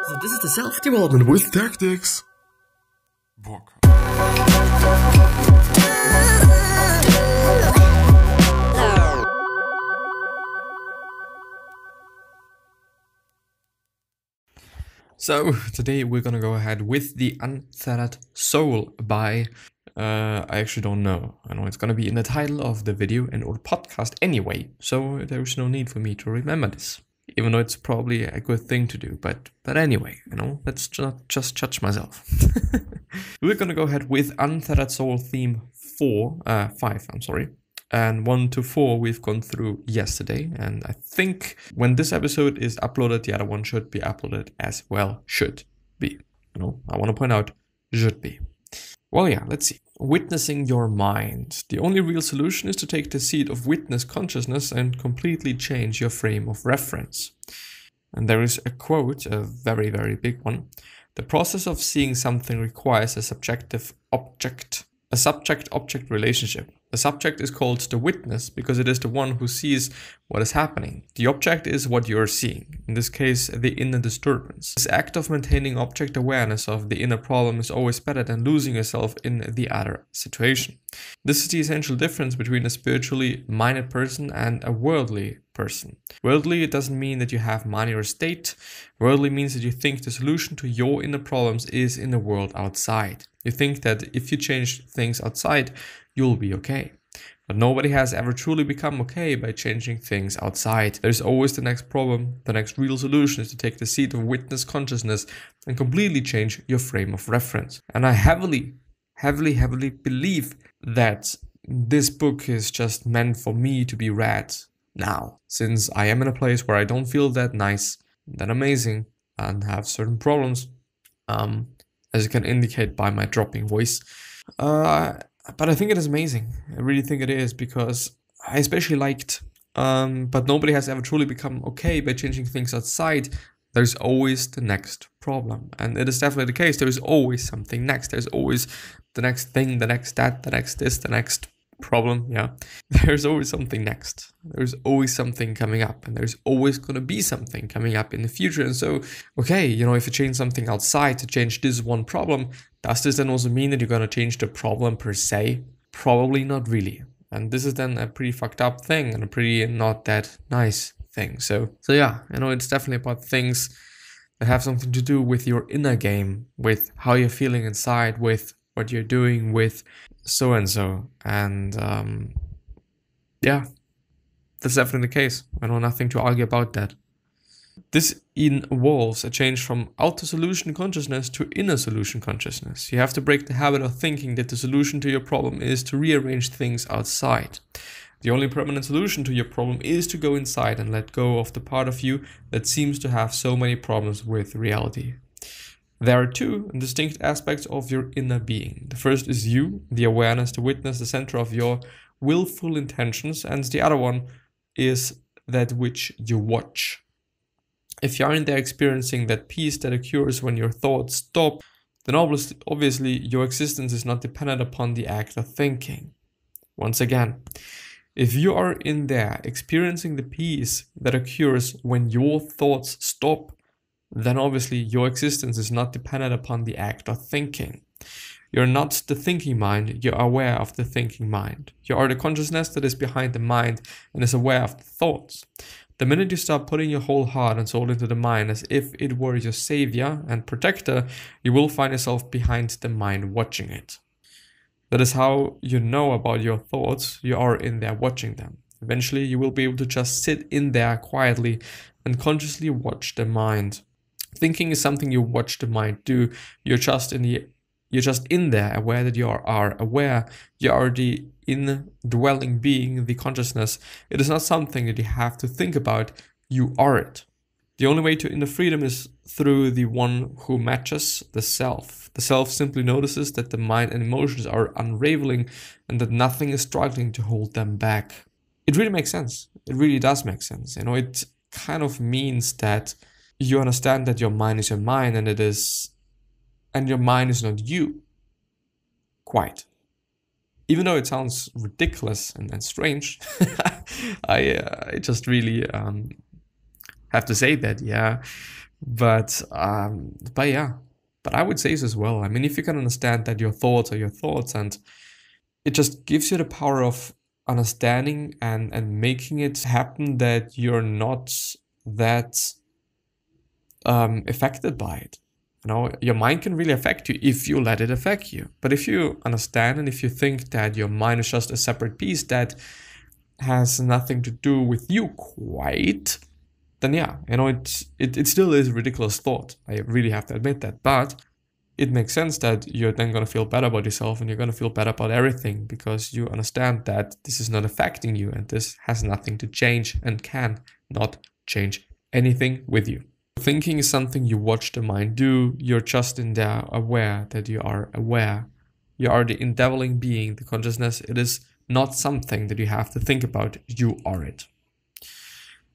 So this is the self-development with tactics book. So today we're gonna go ahead with the Untethered Soul by I actually don't know. I know it's gonna be in the title of the video and or podcast anyway, so there's no need for me to remember this. Even though it's probably a good thing to do, but anyway, you know, let's not just judge myself. We're gonna go ahead with Untethered Soul theme 5, I'm sorry. And 1 to 4 we've gone through yesterday, and I think when this episode is uploaded, the other one should be uploaded as well. Should be. You know, I want to point out, should be. Well, yeah, let's see. Witnessing your mind. The only real solution is to take the seat of witness consciousness and completely change your frame of reference. And there is a quote, a very, very big one. The process of seeing something requires a subject-object relationship. The subject is called the witness because it is the one who sees what is happening. The object is what you are seeing, in this case the inner disturbance. This act of maintaining object awareness of the inner problem is always better than losing yourself in the other situation. This is the essential difference between a spiritually minded person and a worldly person. Worldly, it doesn't mean that you have money or state. Worldly means that you think the solution to your inner problems is in the world outside. You think that if you change things outside, you'll be okay. But nobody has ever truly become okay by changing things outside. There's always the next problem. The next real solution is to take the seat of witness consciousness and completely change your frame of reference. And I heavily believe that this book is just meant for me to be read now, since I am in a place where I don't feel that nice, that amazing, and have certain problems, as you can indicate by my dropping voice. But I think it is amazing. I really think it is, because I especially liked, but nobody has ever truly become okay by changing things outside. There's always the next problem. And it is definitely the case. There is always something next. There's always the next thing, the next that, the next this, the next problem. Yeah. There's always something next. There's always something coming up, and there's always going to be something coming up in the future. And so, okay, you know, if you change something outside to change this one problem, does this then also mean that you're going to change the problem per se? Probably not really. And this is then a pretty fucked up thing and a pretty not that nice thing. So yeah, you know, it's definitely about things that have something to do with your inner game, with how you're feeling inside, with what you're doing, with so and so. And yeah, that's definitely the case. I know nothing to argue about that. This involves a change from outer solution consciousness to inner solution consciousness. You have to break the habit of thinking that the solution to your problem is to rearrange things outside. The only permanent solution to your problem is to go inside and let go of the part of you that seems to have so many problems with reality. There are two distinct aspects of your inner being. The first is you, the awareness, the witness, the center of your willful intentions, and the other one is that which you watch. If you aren't there experiencing that peace that occurs when your thoughts stop, then obviously your existence is not dependent upon the act of thinking. Once again, if you are in there experiencing the peace that occurs when your thoughts stop, then obviously your existence is not dependent upon the act of thinking. You're not the thinking mind, you're aware of the thinking mind. You are the consciousness that is behind the mind and is aware of the thoughts. The minute you start putting your whole heart and soul into the mind as if it were your savior and protector, you will find yourself behind the mind watching it. That is how you know about your thoughts. You are in there watching them. Eventually, you will be able to just sit in there quietly and consciously watch the mind. Thinking is something you watch the mind do. You're just in there, aware that you are aware. You are the indwelling being, the consciousness. It is not something that you have to think about. You are it. The only way to inner freedom is through the one who matches the self. The self simply notices that the mind and emotions are unraveling and that nothing is struggling to hold them back. It really makes sense. It really does make sense. You know, it kind of means that you understand that your mind is your mind and your mind is not you. Quite. Even though it sounds ridiculous and strange, I just really have to say that, yeah, But yeah, but I would say this as well. I mean, if you can understand that your thoughts are your thoughts, and it just gives you the power of understanding and making it happen, that you're not that affected by it. You know, your mind can really affect you if you let it affect you. But if you understand and if you think that your mind is just a separate piece that has nothing to do with you quite, then yeah, you know, it still is a ridiculous thought. I really have to admit that. But it makes sense that you're then going to feel better about yourself, and you're going to feel better about everything, because you understand that this is not affecting you, and this has nothing to change and can not change anything with you. Thinking is something you watch the mind do. You're just in there aware that you are aware. You are the indwelling being, the consciousness. It is not something that you have to think about. You are it.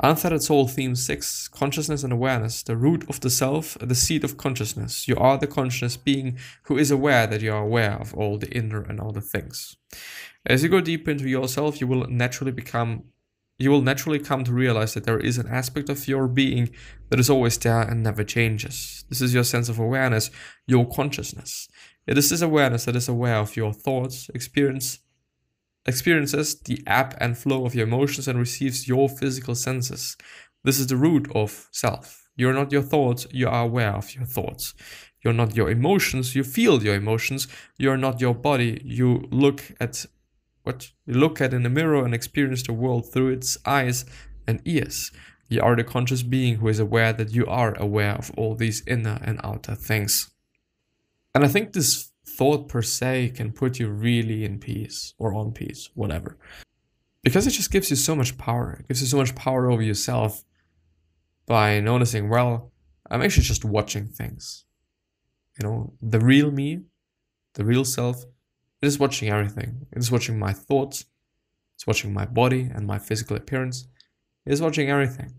Untethered Soul Theme 6, Consciousness and Awareness, the root of the self, the seed of consciousness. You are the conscious being who is aware that you are aware of all the inner and all the things. As you go deeper into yourself, you will naturally come to realize that there is an aspect of your being that is always there and never changes. This is your sense of awareness, your consciousness. It is this awareness that is aware of your thoughts, experiences, the ebb and flow of your emotions, and receives your physical senses. This is the root of self. You're not your thoughts, you are aware of your thoughts. You're not your emotions, you feel your emotions. You're not your body, you look at what you look at in the mirror and experience the world through its eyes and ears. You are the conscious being who is aware that you are aware of all these inner and outer things. And I think this thought per se can put you really in peace, or on peace, whatever. Because it just gives you so much power. It gives you so much power over yourself by noticing, well, I'm actually just watching things. You know, the real me, the real self, it is watching everything. It is watching my thoughts. It's watching my body and my physical appearance. It is watching everything.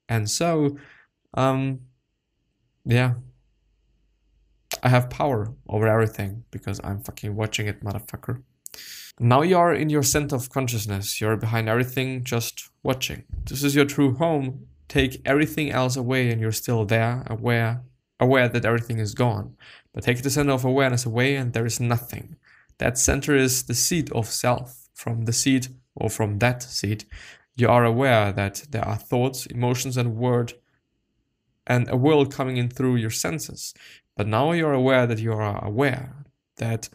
And so, yeah, I have power over everything because I'm fucking watching it, motherfucker. Now you are in your center of consciousness. You're behind everything, just watching. This is your true home. Take everything else away and you're still there, aware that everything is gone. But take the center of awareness away and there is nothing. That center is the seed of self. From the seed, or from that seed, you are aware that there are thoughts, emotions, and a world coming in through your senses. But now you're aware that you are aware that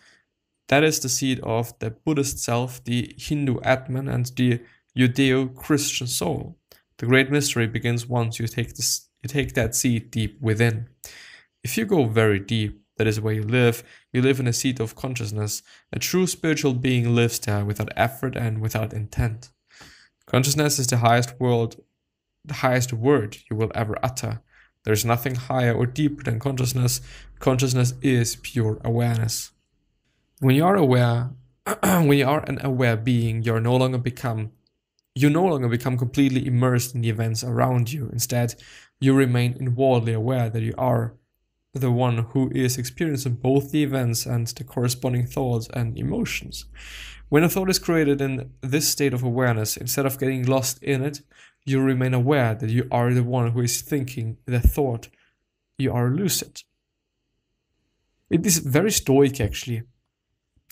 that is the seed of the Buddhist self, the Hindu Atman, and the Judeo-Christian soul. The great mystery begins once you take that seed deep within. If you go very deep, that is where you live in a seat of consciousness. A true spiritual being lives there without effort and without intent. Consciousness is the highest word you will ever utter. There is nothing higher or deeper than consciousness. Consciousness is pure awareness. When you are aware, when you are an aware being, you no longer become completely immersed in the events around you. Instead, you remain inwardly aware that you are the one who is experiencing both the events and the corresponding thoughts and emotions. When a thought is created in this state of awareness, instead of getting lost in it, you remain aware that you are the one who is thinking the thought. You are lucid. It is very stoic, actually.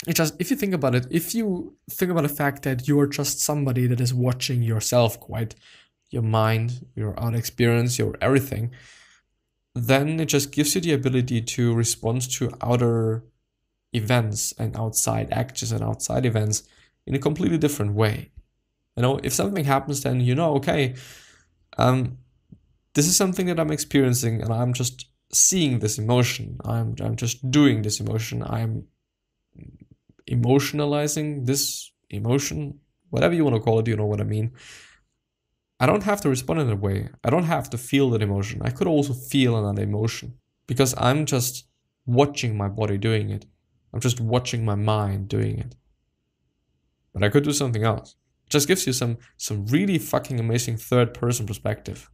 If you think about it, if you think about the fact that you are just somebody that is watching yourself, quite your mind, your outer experience, your everything, then it just gives you the ability to respond to outer events and outside actions and outside events in a completely different way. You know, if something happens, then you know, okay, this is something that I'm experiencing, and I'm just seeing this emotion. I'm just doing this emotion. I'm emotionalizing this emotion, whatever you want to call it. You know what I mean? I don't have to respond in that way. I don't have to feel that emotion. I could also feel another emotion because I'm just watching my body doing it. I'm just watching my mind doing it. But I could do something else. It just gives you some really fucking amazing third person perspective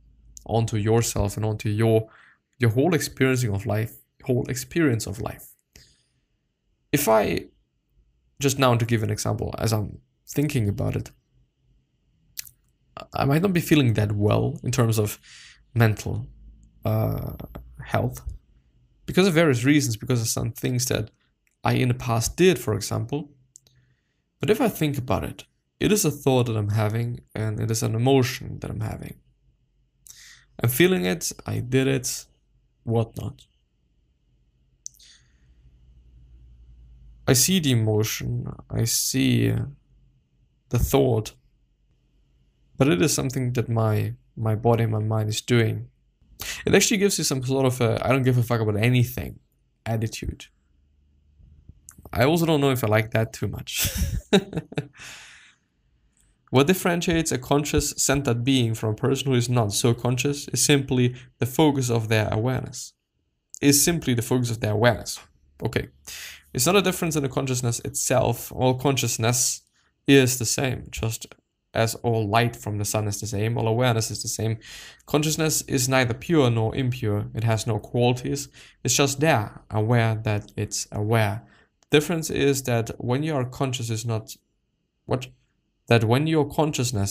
onto yourself and onto your whole experience of life. If I, just now to give an example, as I'm thinking about it, I might not be feeling that well in terms of mental. health because of various reasons, because of some things that I in the past did, for example. But if I think about it, it is a thought that I'm having, and it is an emotion that I'm having. I'm feeling it, I did it, whatnot. I see the emotion, I see the thought, but it is something that my body, my mind is doing. It actually gives you some sort of I don't give a fuck about anything attitude. I also don't know if I like that too much. What differentiates a conscious, centered being from a person who is not so conscious is simply the focus of their awareness. Okay. It's not a difference in the consciousness itself. All consciousness is the same, just as all light from the sun is the same, all awareness is the same. Consciousness is neither pure nor impure. It has no qualities. It's just there, aware that it's aware. The difference is that when your consciousness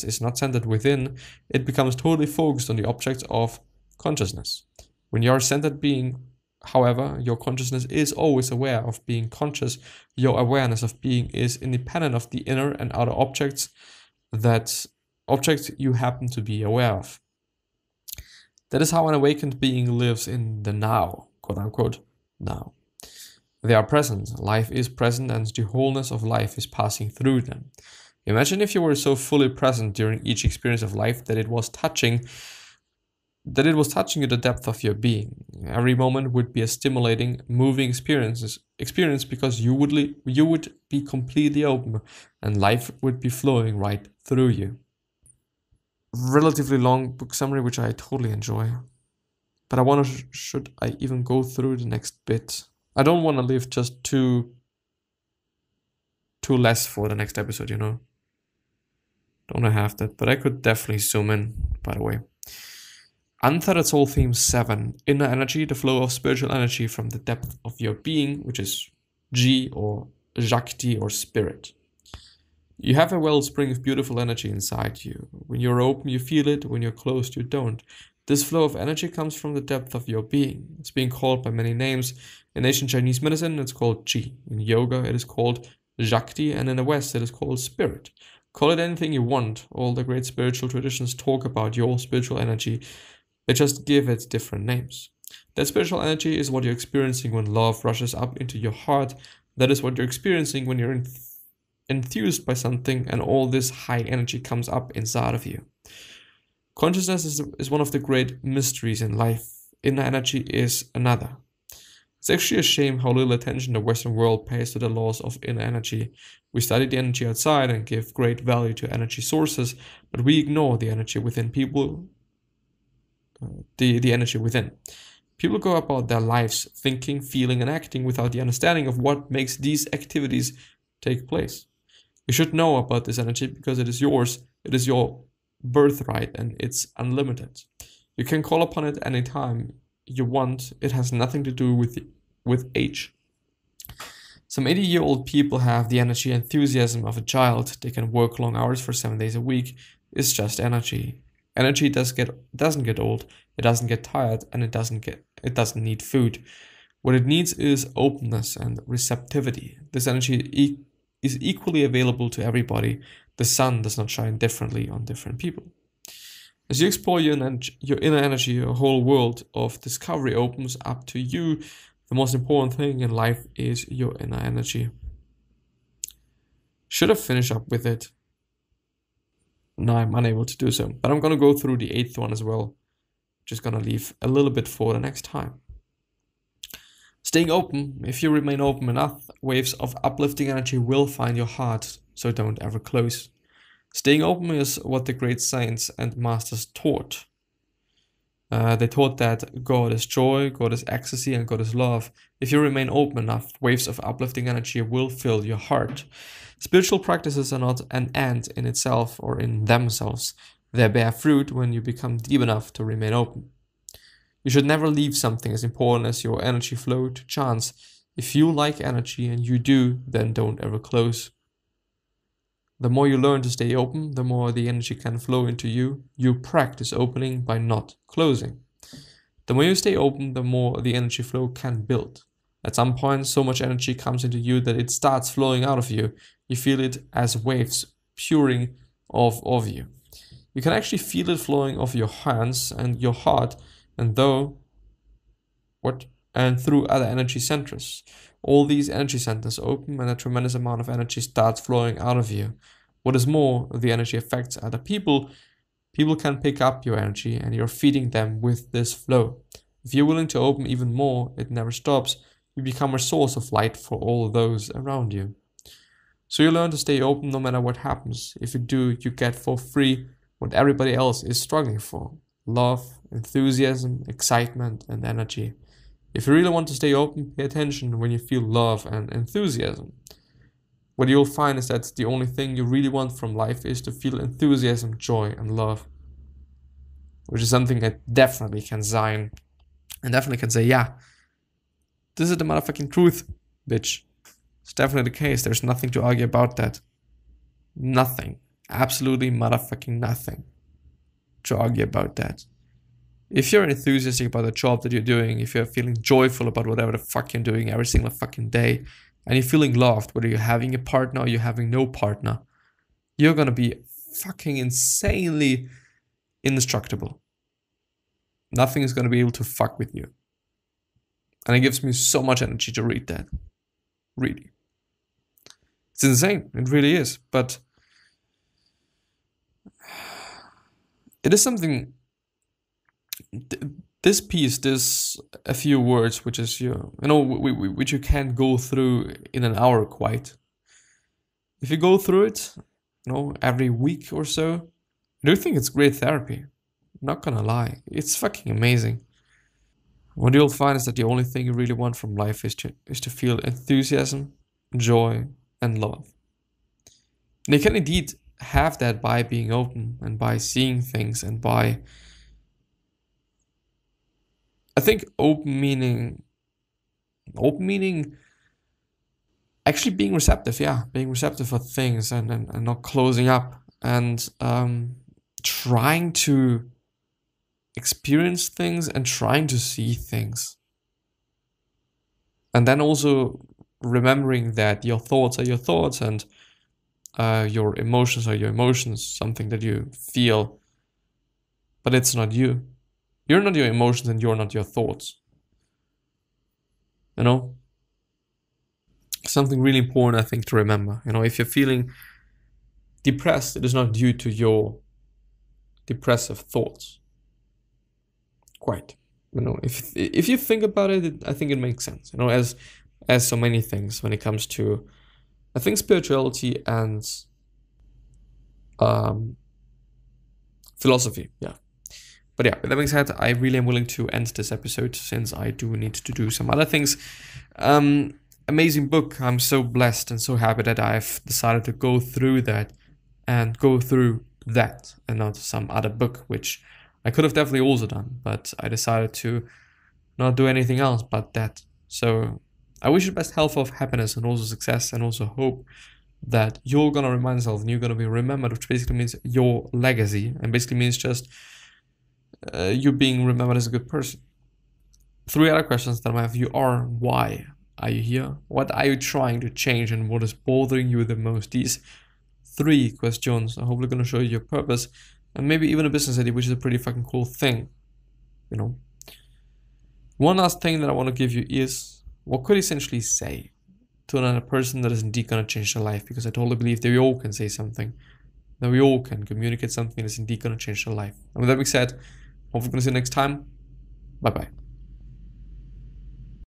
is not centered within, it becomes totally focused on the objects of consciousness. When you are a centered being, however, your consciousness is always aware of being conscious. Your awareness of being is independent of the inner and outer objects you happen to be aware of. That is how an awakened being lives in the now, quote unquote, now. They are present, life is present, and the wholeness of life is passing through them. Imagine if you were so fully present during each experience of life that it was touching you the depth of your being. Every moment would be a stimulating, moving experience because you would be completely open and life would be flowing right through you. Relatively long book summary, which I totally enjoy. But I wonder, should I even go through the next bit? I don't want to leave just too less for the next episode, you know? Don't want to have that, but I could definitely zoom in, by the way. Untethered Soul Theme 7. Inner energy, the flow of spiritual energy from the depth of your being, which is G or Shakti or spirit. You have a wellspring of beautiful energy inside you. When you're open, you feel it. When you're closed, you don't. This flow of energy comes from the depth of your being. It's being called by many names. In ancient Chinese medicine, it's called Qi. In yoga, it is called Shakti, and in the West, it is called spirit. Call it anything you want. All the great spiritual traditions talk about your spiritual energy. They just give it different names. That spiritual energy is what you're experiencing when love rushes up into your heart. That is what you're experiencing when you're enthused by something and all this high energy comes up inside of you. Consciousness is one of the great mysteries in life. Inner energy is another. It's actually a shame how little attention the Western world pays to the laws of inner energy. We study the energy outside and give great value to energy sources, but we ignore the energy within people. The energy within. People go about their lives thinking, feeling, and acting without the understanding of what makes these activities take place. You should know about this energy because it is yours, it is your birthright, and it's unlimited. You can call upon it anytime you want. It has nothing to do with age. Some 80-year-old people have the energy and enthusiasm of a child. They can work long hours for 7 days a week. It's just energy. Energy doesn't get old, it doesn't get tired, and it doesn't need food. What it needs is openness and receptivity. This energy is equally available to everybody. The sun does not shine differently on different people. As you explore your inner energy, a whole world of discovery opens up to you. The most important thing in life is your inner energy. Should have finished up with it. No, I'm unable to do so. But I'm going to go through the 8th one as well. Just going to leave a little bit for the next time. Staying open. If you remain open enough, waves of uplifting energy will find your heart, so don't ever close. Staying open is what the great saints and masters taught. They taught that God is joy, God is ecstasy, and God is love. If you remain open enough, waves of uplifting energy will fill your heart. Spiritual practices are not an end in itself or in themselves. They bear fruit when you become deep enough to remain open. You should never leave something as important as your energy flow to chance. If you like energy, and you do, then don't ever close. The more you learn to stay open, the more the energy can flow into you. You practice opening by not closing. The more you stay open, the more the energy flow can build. At some point, so much energy comes into you that it starts flowing out of you. You feel it as waves pouring off of you. You can actually feel it flowing off your hands and your heart, and through other energy centers. All these energy centers open and a tremendous amount of energy starts flowing out of you. What is more, the energy affects other people. People can pick up your energy and you're feeding them with this flow. If you're willing to open even more, it never stops. You become a source of light for all those around you. So you learn to stay open no matter what happens. If you do, you get for free what everybody else is struggling for: love, enthusiasm, excitement, and energy. If you really want to stay open, pay attention when you feel love and enthusiasm. What you'll find is that the only thing you really want from life is to feel enthusiasm, joy, and love. Which is something I definitely can sign and definitely can say, yeah, this is the motherfucking truth, bitch. It's definitely the case. There's nothing to argue about that. Nothing. Absolutely motherfucking nothing to argue about that. If you're enthusiastic about the job that you're doing, if you're feeling joyful about whatever the fuck you're doing every single fucking day, and you're feeling loved, whether you're having a partner or you're having no partner, you're gonna be fucking insanely indestructible. Nothing is gonna be able to fuck with you. And it gives me so much energy to read that. Really. It's insane. It really is. But it is something. This piece, this a few words, which is which you can't go through in an hour quite. If you go through it, every week or so, I do think it's great therapy. I'm not gonna lie, it's fucking amazing. What you'll find is that the only thing you really want from life is to feel enthusiasm, joy, and love. And you can indeed have that by being open and by seeing things and by, I think, open meaning actually being receptive, being receptive for things and not closing up and trying to experience things and trying to see things. And then also remembering that your thoughts are your thoughts and your emotions are your emotions, something that you feel, but it's not you. You're not your emotions and you're not your thoughts. Something really important, I think, to remember. If you're feeling depressed, it is not due to your depressive thoughts. Quite. If you think about it, I think it makes sense. As so many things when it comes to, I think, spirituality and philosophy. Yeah. But yeah, with that being said, I really am willing to end this episode since I do need to do some other things. Amazing book. I'm so blessed and so happy that I've decided to go through that and not some other book, which I could have definitely also done, but I decided to not do anything else but that. So I wish you the best health, of happiness, and also success, and also hope that you're gonna remind yourself and you're gonna be remembered, which basically means your legacy, and basically means just you being remembered as a good person. 3 other questions that I have you are: why are you here? What are you trying to change? And what is bothering you the most? These 3 questions are hopefully going to show you your purpose and maybe even a business idea, which is a pretty fucking cool thing. One last thing that I want to give you is, what could you essentially say to another person that is indeed going to change their life? Because I totally believe that we all can say something, that we all can communicate something that's indeed going to change their life. And with that being said, hopefully going to see you next time. Bye bye.